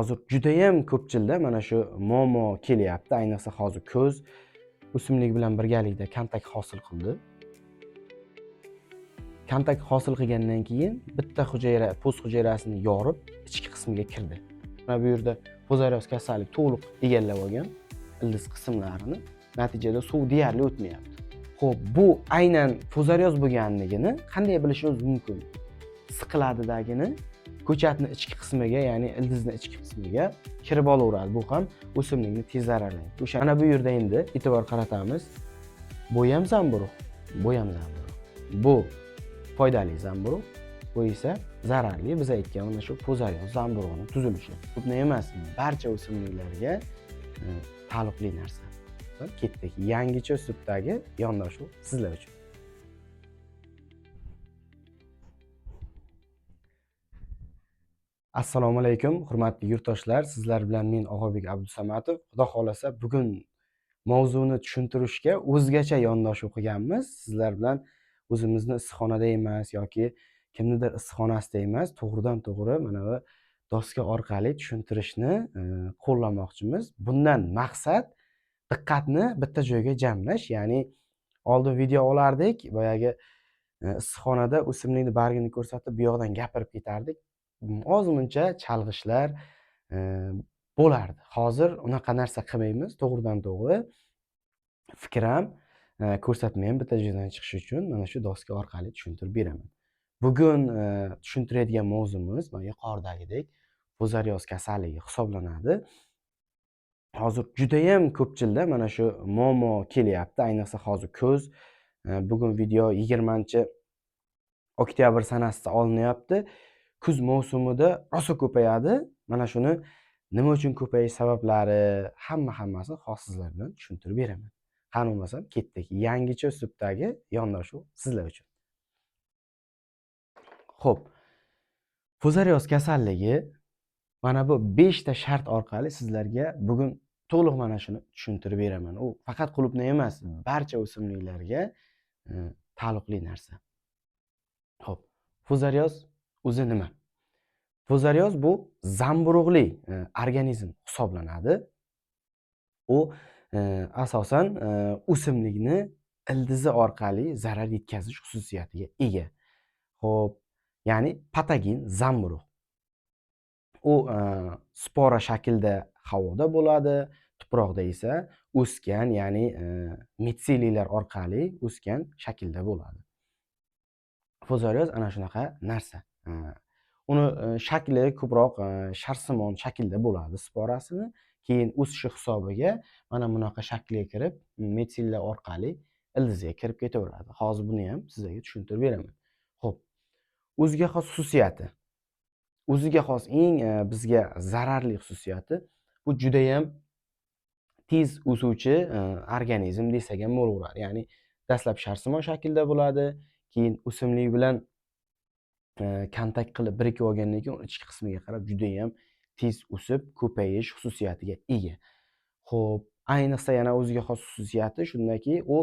Hozir judayam ko'pchilda mana shu muammo kelyapti. Ayniqsa hozir ko'z o'simlik bilan birgalikda kontak hosil qildi. Kontak hosil qilgandan keyin bitta hujayra, po'st hujayrasini yorib, ichki qismiga kirdi. Mana bu yerda fuzarioz kasallik to'liq egallab olgan ildiz qismlarini. Natijada suv deyarli o'tmayapti. Xo'p, bu aynan fuzarioz bo'lganligini qanday bilishimiz mumkin? Siqiladidagini ko'chatni ichki qismiga, ya'ni ildizni ichki qismiga kirib olaveradi. Bu ham o'simlikni tez zararlaydi. O'sha mana bu yerda endi e'tibor qaratamiz. Bu ham zamburug', bu ham zamburug'. Bu foydali zamburug', bu esa zararli. Biz aytgan mana shu fuzarioz zamburug'ining tuzilishi. Ko'pni emas, barcha o'simliklarga taalluqli narsa. Ketdik. Yangicha uslubdagi yondashuv sizlar uchun. Assalomu alaykum, hurmatli yurtdoshlar. Sizlar bilan men Og'abek Abdusamatov. Xudo xolasa bugun mavzuni tushuntirishga o'zgacha yondashuv qilganmiz. Sizlar bilan o'zimizni issiqxonada emas yoki kimnidir issiqxonasida emas, to'g'ridan-to'g'ri mana bu doska orqali tushuntirishni qo'llamoqchimiz. Bundan maqsad diqqatni bitta joyga jamlash, ya'ni oldin video olardik, boyagi issiqxonada o'simlikni bargini ko'rsatib, bu yoqdan gapirib ketardik. Ozmuncha chalg'ishlar bo'lardi. Hozir unaqa narsa qilmaymiz. To'g'ridan-to'g'ri fikr ham, ko'rsatma ham bitta joydan chiqishi uchun mana shu doska orqali tushuntirib beraman. Bugun tushuntiradigan mavzumiz mana yuqoridagidek fuzarioz kasalligi hisoblanadi. Hozir judayam ko'pchilda mana shu muammo kelyapti. Ayniqsa hozir ko'z, bugun video 20-oktyabr sanasida olinyapti. Kuz mavsumida rosa ko'payadi. Mana shuni nima uchun ko'payish sabablari, hammasini hozir sizlar bilan tushuntirib beraman. Qani bo'lmasam ketdik. Yangicha uslubdagi yondashuv sizlar uchun. Xo'p. Fuzarioz kasalligi mana bu 5 ta shart orqali sizlarga bugun to'liq mana shuni tushuntirib beraman. U faqat qulupnay emas, barcha o'simliklarga taalluqli narsa. Xo'p. Fuzarioz o'zi nima? Fuzarioz bu zamburug'li organizm hisoblanadi. U asosan o'simlikni ildizi orqali zarar yetkazish xususiyatiga ega. Xo'p, ya'ni patogen zamburug'. U spora shaklda havoda bo'ladi, tuproqda esa o'sgan, ya'ni mitseliyalar orqali o'sgan shaklda bo'ladi. Fuzarioz ana shunaqa narsa. Uni shakli ko'proq sharsimon shaklda bo'ladi sporasini, keyin o'sishi hisobiga mana bunaqa shaklga kirib, mitseliyalar orqali ildizga kirib ketaveradi. Hozir buni ham sizlarga tushuntirib beraman. Xo'p. O'ziga xos xususiyati. O'ziga xos eng bizga zararli xususiyati bu juda ham tez o'suvchi organizm desak ham bo'laveradi. Ya'ni dastlab sharsimon shaklda bo'ladi, keyin o'simlik bilan kontakt qilib birikib olgandan keyin ichki qismiga qarab juda ham tez o'sib, ko'payish xususiyatiga ega. Xo'p, ayniqsa yana o'ziga xos xususiyati shundaki, u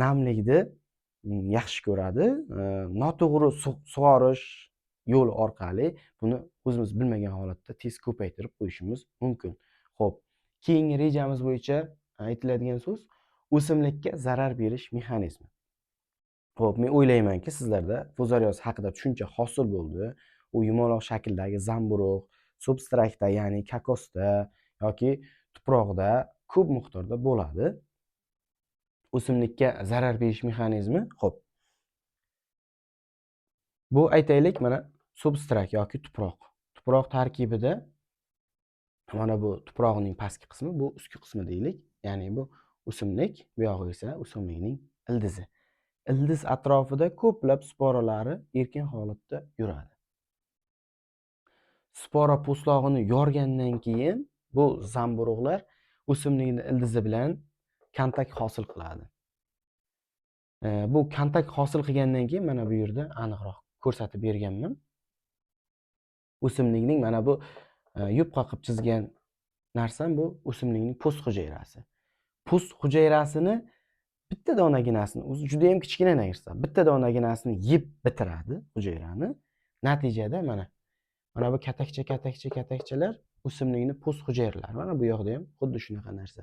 namlikni yaxshi ko'radi. Noto'g'ri sug'orish yo'li orqali buni o'zimiz bilmagan holatda tez ko'paytirib qo'yishimiz mumkin. Xo'p, keyingi rejamiz bo'yicha aytiladigan so'z o'simlikka zarar berish mexanizmi. Xo'p, men o'ylaymanki, sizlarda fuzarioz haqida tushuncha hosil bo'ldi. U yumaloq shakldagi zamburug', substratda, ya'ni kokosda yoki tuproqda ko'p miqdorda bo'ladi. O'simlikka zarar berish mexanizmi. Xo'p. Bu aytaylik mana substrat yoki tuproq. Tuproq tarkibida mana bu tuproqning pastki qismi, bu ustki qismi deylik. Ya'ni bu o'simlik, bu yog'i esa o'simlikning ildizi. Ildiz atrofida ko'plab sporalari erkin holatda yuradi. Spora po'stlog'ini yorgandan keyin bu zamburug'lar o'simlikning ildizi bilan kontakt hosil qiladi. Bu kontakt hosil qilgandan keyin mana bu yerda aniqroq ko'rsatib berganman. O'simlikning mana bu yupqa qilib chizgan narsam bu o'simlikning po'st hujayrasi. Po'st hujayrasini bitta donaginasini, o'zi juda ham kichkina narsa, bitta donaginasini yeb bitiradi hujayrani. Natijada mana Mana bu katakchalar o'simlikni po'st hujayralari. Mana bu yoqda ham xuddi shunaqa narsa.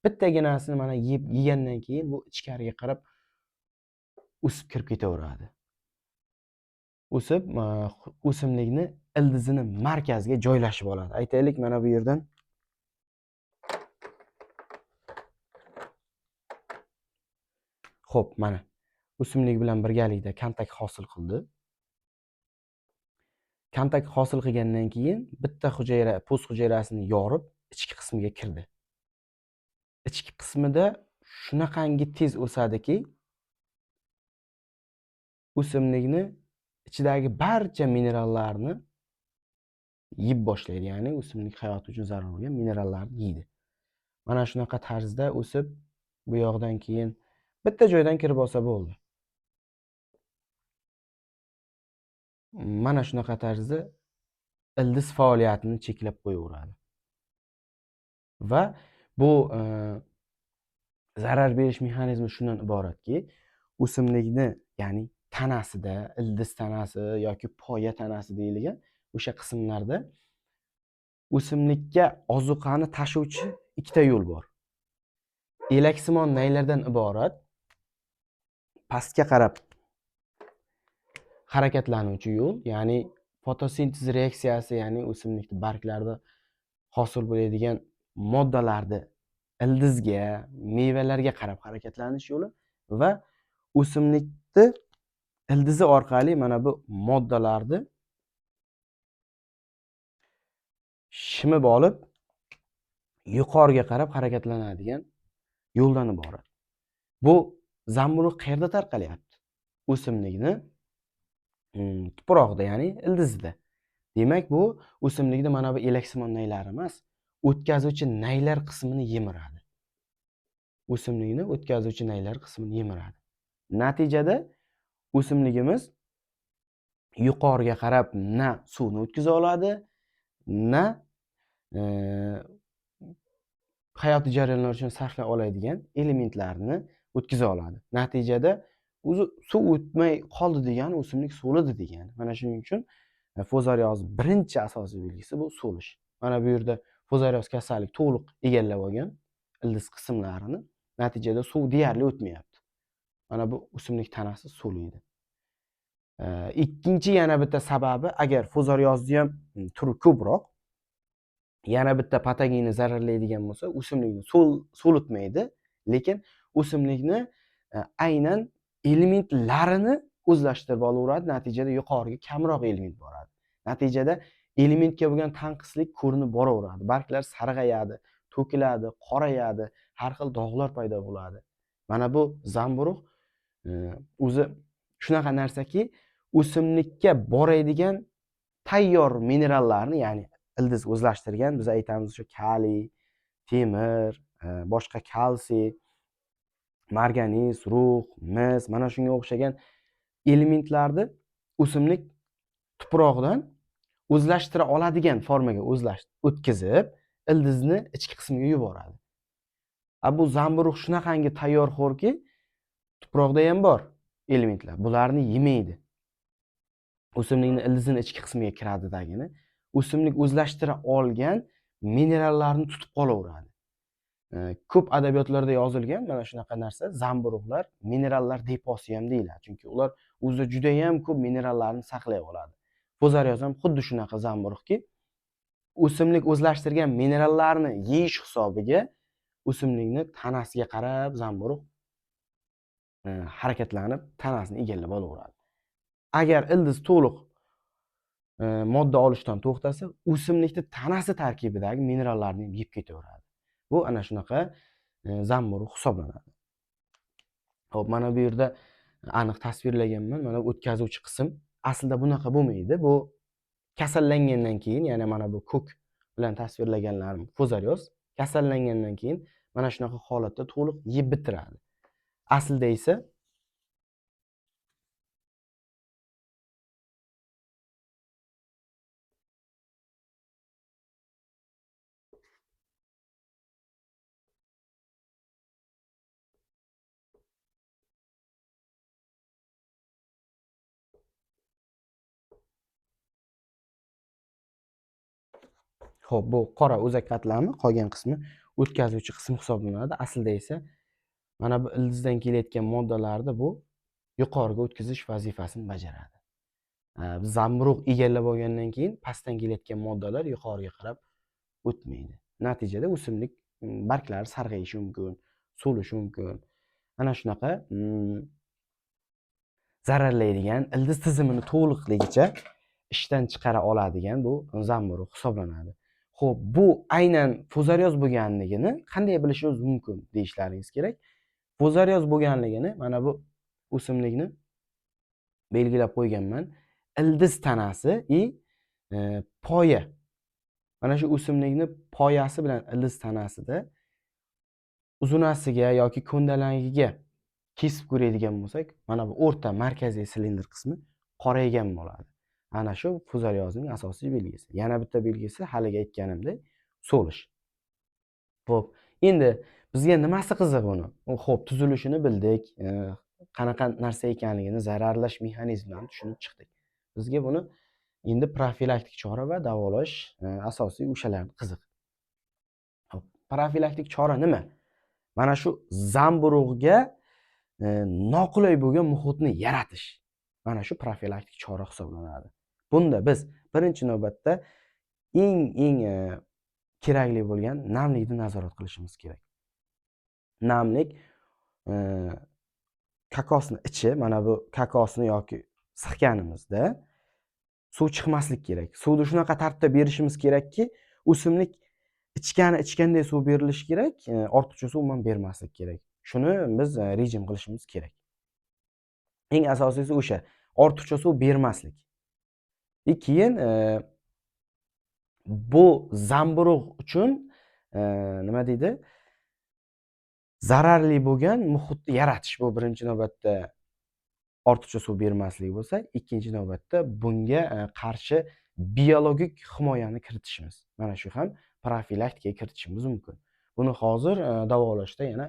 Bittaginasini mana yegandan keyin bu ichkariga qarab o'sib kirib ketaveradi. O'sib, o'simlikni ildizini markaziga joylashib oladi. Aytaylik, mana bu yerdan xo'p, mana o'simlik bilan birgalikda kontak hosil qildi. Kontak hosil qilgandan keyin bitta hujayra, po'st hujayrasini yorib, ichki qismiga kirdi. Ichki qismida shunaqangi tez o'sadiki, o'simlikni ichidagi barcha minerallarni yeb boshlaydi. Ya'ni o'simlik hayoti uchun zarur bo'lgan minerallarni yeydi. Mana shunaqa tarzda o'sib, bu yoqdan keyin bitta joydan kirib olsa bo'ldi. Mana shunaqa tarzda ildiz faoliyatini cheklab qo'yaveradi. Va bu zarar berish mexanizmi shundan iboratki, o'simlikni, ya'ni tanasida, ildiz tanasi yoki poya tanasi deyilgan o'sha qismlarda o'simlikka ozuqani tashuvchi ikkita yo'l bor. Elaksimon naylardan iborat pastga qarab harakatlanuvchi yo'l, ya'ni fotosintez reaksiyasi, ya'ni o'simlikning barglarida hosil bo'ladigan moddalarni ildizga, mevalarga qarab harakatlanish yo'li va o'simlikni ildizi orqali mana bu moddalarni shimib olib yuqoriga qarab harakatlanadigan yo'ldan iborat. Bu zamburug' qayerda tarqalyapti? O'simlikni tuprog'ida, ya'ni ildizida. Demak, bu o'simlikni mana bu elaksimon naylar emas, o'tkazuvchi naylar qismini yemiradi. O'simlikni o'tkazuvchi naylar qismini yemiradi. Natijada o'simligimiz yuqoriga qarab na suvni o'tkaza oladi, na hayotiy jarayonlar uchun sarflay oladigan elementlarni o'tkaza oladi. Natijada o'zi suv o'tmay qoldi degani o'simlik so'lidi degani. Mana shuning uchun fozarioz birinchi asosiy belgisi bu so'lish. Mana bu yerda fozarioz kasallik to'liq egallab olgan ildiz qismlarini, natijada suv deyarli o'tmayapti. Mana bu o'simlik tanasi so'liydi. Ikkinchi yana bitta sababi, agar fozariozni ham turi ko'proq, yana bitta patogeni zararlaydigan bo'lsa, o'simlikni so'litmaydi, lekin o'simlikni aynan elementlarini o'zlashtirib olaveradi. Natijada yuqoriga kamroq element boradi. Natijada elementga bo'lgan tanqislik ko'rinib boraveradi. Barglar sarg'ayadi, to'kiladi, qorayadi, har xil dog'lar paydo bo'ladi. Mana bu zamburug' o'zi shunaqa narsaki, o'simlikka boradigan tayyor minerallarni, ya'ni ildiz o'zlashtirgan, biz aytamiz o'sha kaliy, temir, boshqa kalsiy, marganiz, rux, mis, mana shunga o'xshagan elementlarni o'simlik tuprog'idan o'zlashtira oladigan formaga o'tkazib, ildizni ichki qismiga yuboradi. Bu zamburug' shunaqangi tayyorxo'rki, tuproqda ham bor elementlar. Bularni yemaydi. O'simlikni ildizini ichki qismiga kiradidagini, o'simlik o'zlashtira olgan minerallarni tutib qolaveradi. Ko'p adabiyotlarda yozilgan mana shunaqa narsa, zamburug'lar minerallar deposi ham deyiladi. Chunki ular o'zida juda ham ko'p minerallarni saqlay oladi. Fozarioz ham xuddi shunaqa zamburug'ki, o'simlik o'zlashtirgan minerallarni yeyish hisobiga o'simlikni tanasiga qarab zamburug' harakatlanib, tanasini egallab olaveradi. Agar ildiz to'liq modda olishdan to'xtasa, o'simlikni tanasi tarkibidagi minerallarni yeb ketaveradi. Bu ana shunaqa zamburug' hisoblanadi. Xo'p, mana bu yerda aniq tasvirlaganman. Mana o'tkazuvchi qism aslida bunaqa bo'lmaydi. Bu kasallangandan keyin, ya'ni mana bu ko'k bilan tasvirlaganlarim fozarioz kasallangandan keyin mana shunaqa holatda to'liq yeb bitiradi. Aslida esa Xo'p, bu qora o'zak qatlami, qolgan qismi o'tkazuvchi qism hisoblanadi. Aslida esa mana bu ildizdan kelayotgan moddalarni bu yuqoriga o'tkazish vazifasini bajaradi. Biz zamburug' egallab olgandan keyin pastdan kelayotgan moddalar yuqoriga qarab o'tmaydi. Natijada o'simlik barglari sarg'ayishi mumkin, so'lishi mumkin. Ana shunaqa zararlaydigan, ildiz tizimini to'liqligicha ishdan chiqara oladigan bu zamburug' hisoblanadi. Xo'p, bu aynan fuzaryoz bo'lganligini qanday bilishimiz mumkin deyishlaringiz kerak. Fuzaryoz bo'lganligini mana bu o'simlikni belgilab qo'yganman. Ildiz tanasi poya. Mana shu o'simlikni poyasi bilan ildiz tanasida uzunasiga yoki ko'ndalagiga kesib ko'radigan bo'lsak, mana bu o'rta markaziy silindr qismi qoraygan bo'ladi. Ana shu fuzaryozning asosiy belgisi. Yana bitta belgisi haliga aytganimdek so'lish. Xo'p, endi bizga nimasi qiziq buni? Xo'p, tuzilishini bildik, qanaqa narsa ekanligini, zararlash mexanizmlarini tushunib chiqdik. Bizga buni endi profilaktik chora va davolash asosiy o'shalar qiziq. Xo'p, profilaktik chora nima? Mana shu zamburug'ga noqulay bo'lgan muhitni yaratish. Mana shu profilaktik chora hisoblanadi. Bunda biz birinchi navbatda eng kerakli bo'lgan namlikni nazorat qilishimiz kerak. Namlik kakosni ichi, mana bu kakosni yoki siqganimizda suv chiqmaslik kerak. Suvni shunaqa tartibda berishimiz kerakki, o'simlik ichganday suv berilishi kerak, ortiqcha suv umuman bermaslik kerak. Shuni biz rejim qilishimiz kerak. Eng asosiysi o'sha, ortiqcha suv bermaslik. Keyin bu zamburug' uchun nima deydi? Zararli bo'lgan muhitni yaratish. Bu birinchi navbatda ortiqcha suv bermaslik bo'lsa, ikkinchi navbatda bunga qarshi biologik himoyani kiritishimiz. Mana shu ham profilaktikaga kiritishimiz mumkin. Buni hozir davolashda yana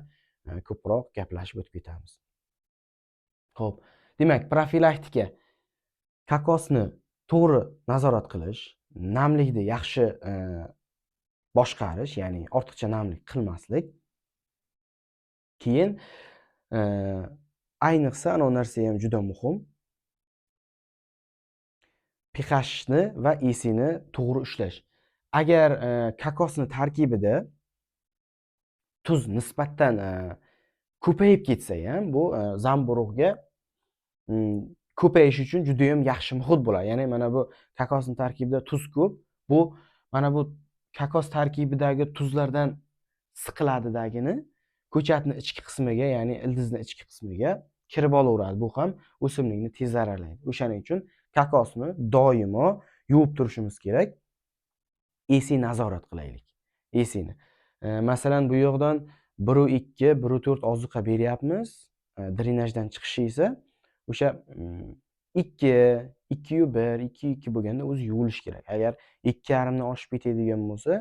ko'proq gaplashib o'tib ketamiz. Xo'p, demak, profilaktika kakosni to'g'ri nazorat qilish, namlikni yaxshi boshqarish, ya'ni ortiqcha namlik qilmaslik. Keyin ayniqsa ana narsa ham juda muhim. pHni va ECni to'g'ri ushlash. Agar kakosni tarkibida tuz nisbatan ko'payib ketsa ham, bu zamburug'ga ko'payish uchun juda ham yaxshi muhit bo'ladi. Ya'ni mana bu kakosning tarkibida tuz ko'p, bu mana bu kakos tarkibidagi tuzlardan siqiladidagini ko'chatning ichki qismiga, ya'ni ildizning ichki qismiga kirib olaveradi. Bu ham o'simlikni tez zararlaydi. O'shaning uchun kakosni doimo yuvib turishimiz kerak. EC nazorat qilaylik. ECni. Masalan, bu yoqdan 1.2, 1.4 ozuqa beryapmiz. Drenajdan chiqishi esa o'sha 2, 2.1, 2.2 bo'lganda o'zi yuvilish kerak. Agar 2.5 dan oshib ketadigan bo'lsa,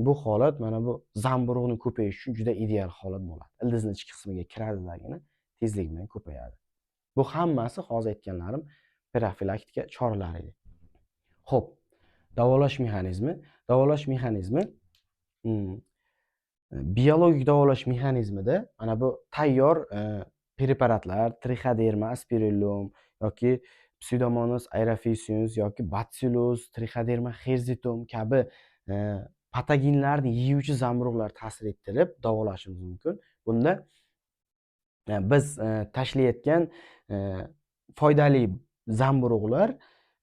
bu holat mana bu zamburug'ning ko'payishi uchun juda ideal holat bo'ladi. Ildizning ichki qismiga kiradidagini tezlik bilan ko'payadi. Bu hammasi hozir aytganlarim profilaktika choralari edi. Xo'p, davolash mexanizmi. Davolash mexanizmi biologik davolash mexanizmida mana bu tayyor preparatlar, trichoderma aspirillum yoki Pseudomonas aeraphysius yoki Bacillus, Trichoderma herzitum kabi patogenlarni yeyuvchi zamburug'lar ta'sir ettirib davolashimiz mumkin. Bunda biz tashlayotgan foydali zamburug'lar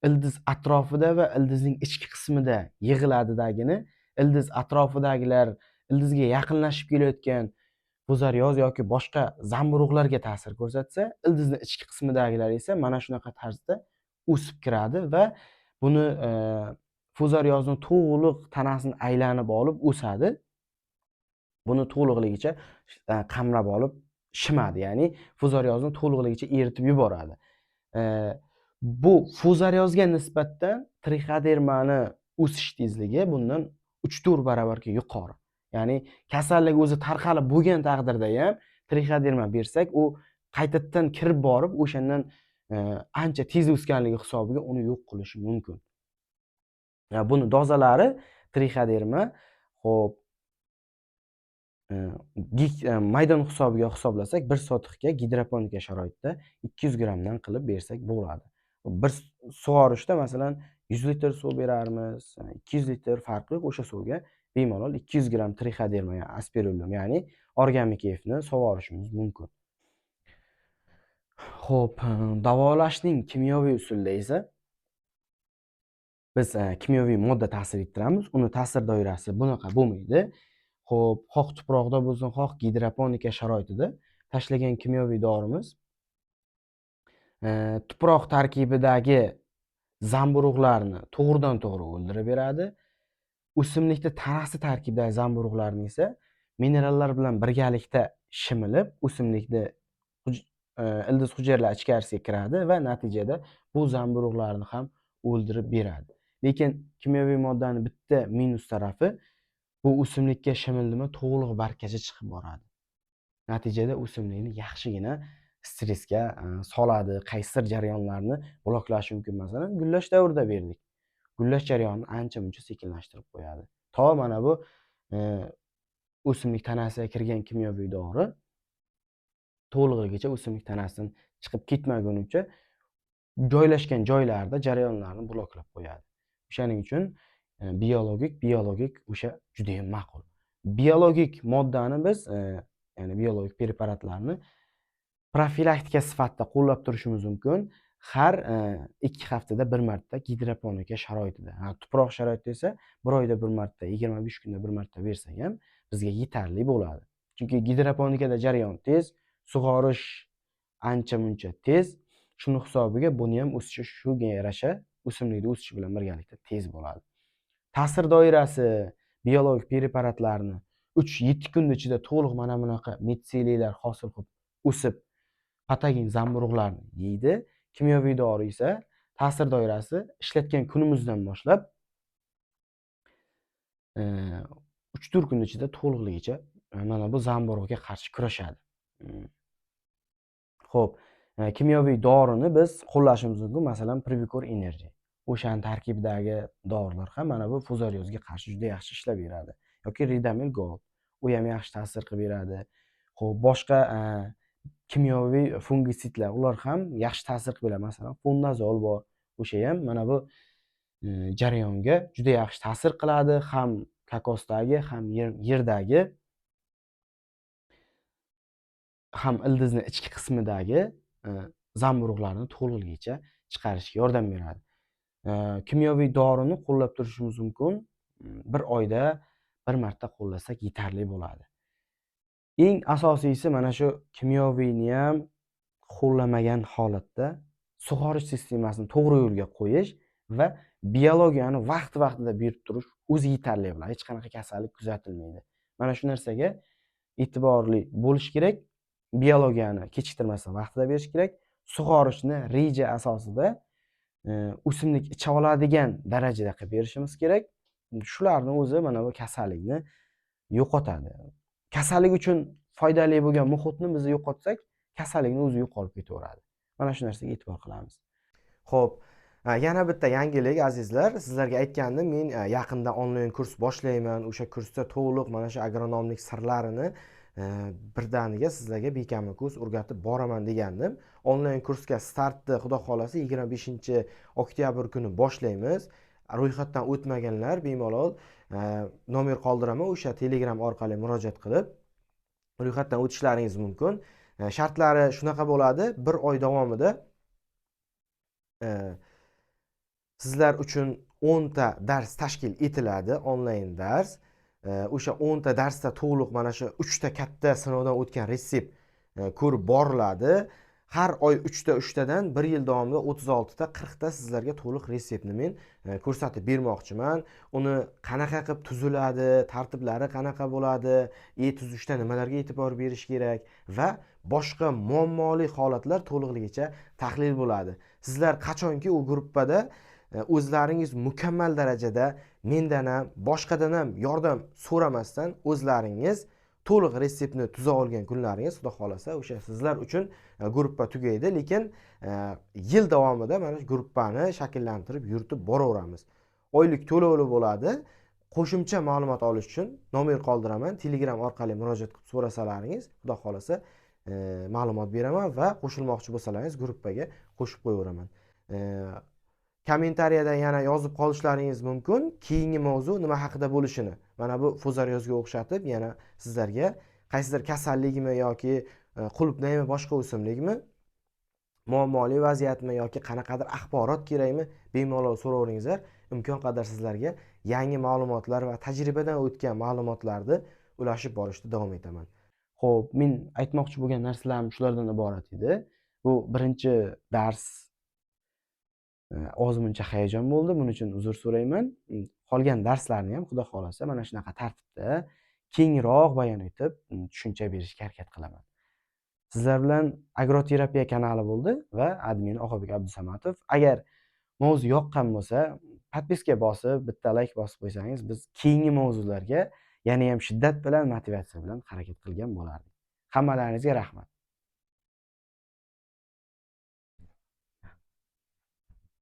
ildiz atrofida va ildizning ichki qismida yig'iladidagini, ildiz atrofidagilar ildizga yaqinlashib kelayotgan fuzaryoz yoki boshqa zamburug'larga ta'sir ko'rsatsa, ildizning ichki qismidagilar esa mana shunaqa tarzda o'sib kiradi va buni fuzaryozni to'liq tanasini aylanib olib o'sadi. Buni to'liqligicha qamrab olib shimadi, ya'ni fuzaryozni to'liqligicha eritib yuboradi. Bu fuzaryozga nisbatan trichodermani o'sish tezligi bundan 3-4 barobarga yuqori. Ya'ni kasallik o'zi tarqalib bo'lgan taqdirda ham trichoderma bersak, u qaytadan kirib borib, o'shandan ancha tez o'sganligi hisobiga uni yo'q qilishi mumkin. Buni dozalari trixoderma. Xo'p, maydon hisobiga hisoblasak 1 sotixga gidroponika sharoitida 200 grammdan qilib bersak bo'ladi. Bir sug'orishda masalan 100 litr suv berarmiz, 200 litr farqi yo'q, o'sha suvga bemalol 200 gramm trixoderma, aspirillum, ya'ni organik EFni sug'orishimiz mumkin. Xo'p, davolashning kimyoviy usulida esa biz kimyoviy modda ta'sir ettiramiz. Uni ta'sir doirasi bunaqa bo'lmaydi. Xo'p, xoh tuproqda bo'lsin, xoh gidroponika sharoitida tashlagan kimyoviy dorimiz tuproq tarkibidagi zamburug'larni to'g'ridan to'g'ri o'ldirib beradi. O'simlikda tanasi tarkibidagi zamburug'larni esa minerallar bilan birgalikda shimilib, o'simlikni ildiz hujayralar ichkarisiga kiradi va natijada bu zamburug'larni ham o'ldirib beradi. Lekin kimyoviy moddaning bitta minus tarafi, bu o'simlikka shimildimi to'liq bargacha chiqib boradi. Natijada o'simlikni yaxshigina stressga soladi, qaysidir jarayonlarni bloklashi mumkin. Masalan, gullash davrida berdik. Gullash jarayonini ancha-muncha sekinlashtirib qo'yadi. To mana bu o'simlik tanasiga kirgan kimyoviy dori to'lig'igacha o'simlik tanasidan chiqib ketmagunicha joylashgan joylarda jarayonlarni bloklab qo'yadi. O'shaning uchun biologik o'sha juda ham ma'qul. Biologik moddani biz, ya'ni biologik preparatlarni profilaktika sifatida qo'llab turishimiz mumkin. Har 2 haftada bir marta gidroponika sharoitida. Tuproq sharoitida esa 1 oyda bir marta, 25 kunda bir marta bersak ham bizga yetarli bo'ladi. Chunki gidroponikada jarayon tez, sug'orish ancha-muncha tez. Shuni hisobiga buni ham o'sishi shunga yarasha o'simlikning o'sishi bilan birgalikda tez bo'ladi. Ta'sir doirasi biologik preparatlarni 3-7 kun ichida to'liq mana bunaqa mitseliyalar hosil qilib o'sib, patogen zamburug'larni yeydi. Kimyoviy dori esa ta'sir doirasi ishlatgan kunimizdan boshlab 3-4 kun ichida to'liqligicha mana bu zamburug'ga qarshi kurashadi. Xo'p, kimyoviy dorini biz qo'llashimiz mumkin. Masalan, Previcor Energy. O'shaning tarkibidagi dorilar ham mana bu fuzariozga qarshi juda yaxshi ishlab beradi. Yoki Ridamil Gold. U ham yaxshi ta'sir qilib beradi. Xo'p, boshqa kimyoviy fungisidlar, ular ham yaxshi ta'sir qilib beradi. Masalan, Fondazol bor. O'sha ham mana bu jarayonga juda yaxshi ta'sir qiladi. Ham kokosdagi, ham yerdagi, ham ildizni ichki qismidagi zamburug'larni to'liqligicha chiqarishga yordam beradi. Kimyoviy dorini qo'llab turishimiz mumkin. 1 oyda bir marta qo'llasak yetarli bo'ladi. Eng asosiysi mana shu kimyoviyni ham qo'llamagan holatda sug'orish sistemasini to'g'ri yo'lga qo'yish va biologiyani vaqti-vaqtida berib turish o'zi yetarli bo'ladi. Hech qanaqa kasallik kuzatilmaydi. Mana shu narsaga e'tiborli bo'lish kerak. Biologiyani kechiktirmasdan vaqtida berish kerak. Sug'orishni reja asosida o'simlik icha oladigan darajada qilib berishimiz kerak. Shularni o'zi mana bu kasallikni yo'qotadi. Kasallik uchun foydali bo'lgan muhitni biz yo'qotsak, kasallikni o'zi yo'qolib ketaveradi. Mana shu narsaga e'tibor qilamiz. Xo'p, yana bitta yangilik azizlar, sizlarga aytgandim, men yaqinda onlayn kurs boshlayman. O'sha kursda to'liq mana shu agronomlik sirlarini birdaniga sizlarga bekama-ko'z o'rgatib boraman degandim. Onlayn kursga startni xudo xolasa 25-oktyabr kuni boshlaymiz. Ro'yxatdan o'tmaganlar bemalol nomer qoldiraman, o'sha Telegram orqali murojaat qilib ro'yxatdan o'tishlaringiz mumkin. Shartlari shunaqa bo'ladi: 1 oy davomida sizlar uchun 10 ta dars tashkil etiladi, onlayn dars. O'sha 10 ta darsda to'liq mana shu 3 ta katta sinovdan o'tgan retsept ko'rib boriladi. Har oy 3 ta 3 tadan 1 yil davomida 36 ta 40 ta sizlarga to'liq retseptni men ko'rsatib bermoqchiman. Uni qanaqa qilib tuziladi, tartiblari qanaqa bo'ladi, tuzishda nimalarga e'tibor berish kerak va boshqa muammoli holatlar to'liqligicha tahlil bo'ladi. Sizlar qachonki u gruppada o'zlaringiz mukammal darajada mendan ham, boshqadan ham yordam so'ramasdan o'zlaringiz to'liq retseptni tuza olgan kunlaringiz xudo xolasa o'sha sizlar uchun gruppa tugaydi. Lekin yil davomida mana shu gruppani shakllantirib yuritib boraveramiz. Oylik to'lovli bo'ladi. qo'shimcha ma'lumot olish uchun nomer qoldiraman. Telegram orqali murojaat qilib so'rasalaringiz, xudo xolasa ma'lumot beraman va qo'shilmoqchi bo'lsalaringiz gruppaga qo'shib qo'yaveraman. E, Kommentariyada yana yozib qolishlaringiz mumkin, keyingi mavzu nima haqida bo'lishini. Mana bu Fuzaryozga o'xshatib yana sizlarga qaysidir kasallikmi yoki qulupnaymi, boshqa o'simlikmi, muammoli vaziyatmi yoki qanaqadir axborot kerakmi, bemalol so'raveringizlar. Imkon qadar sizlarga yangi ma'lumotlar va tajribadan o'tgan ma'lumotlarni ulashib borishda davom etaman. Xo'p, men aytmoqchi bo'lgan narsalarim shulardan iborat edi. Bu birinchi dars ozmuncha hayajon bo'ldi. Buning uchun uzr so'rayman. Qolgan darslarni ham xudo xolasa mana shunaqa tartibda kengroq bayon etib, tushuncha berishga harakat qilaman. Sizlar bilan Agroterapiya kanali bo'ldi va admin Oqobek Abdusamatov. Agar mavzu yoqqan bo'lsa, podpiska bosib, bitta like bosib qo'ysangiz, biz keyingi mavzularga yana ham shiddat bilan, motivatsiya bilan harakat qilgan bo'lardik. Hammalaringizga rahmat.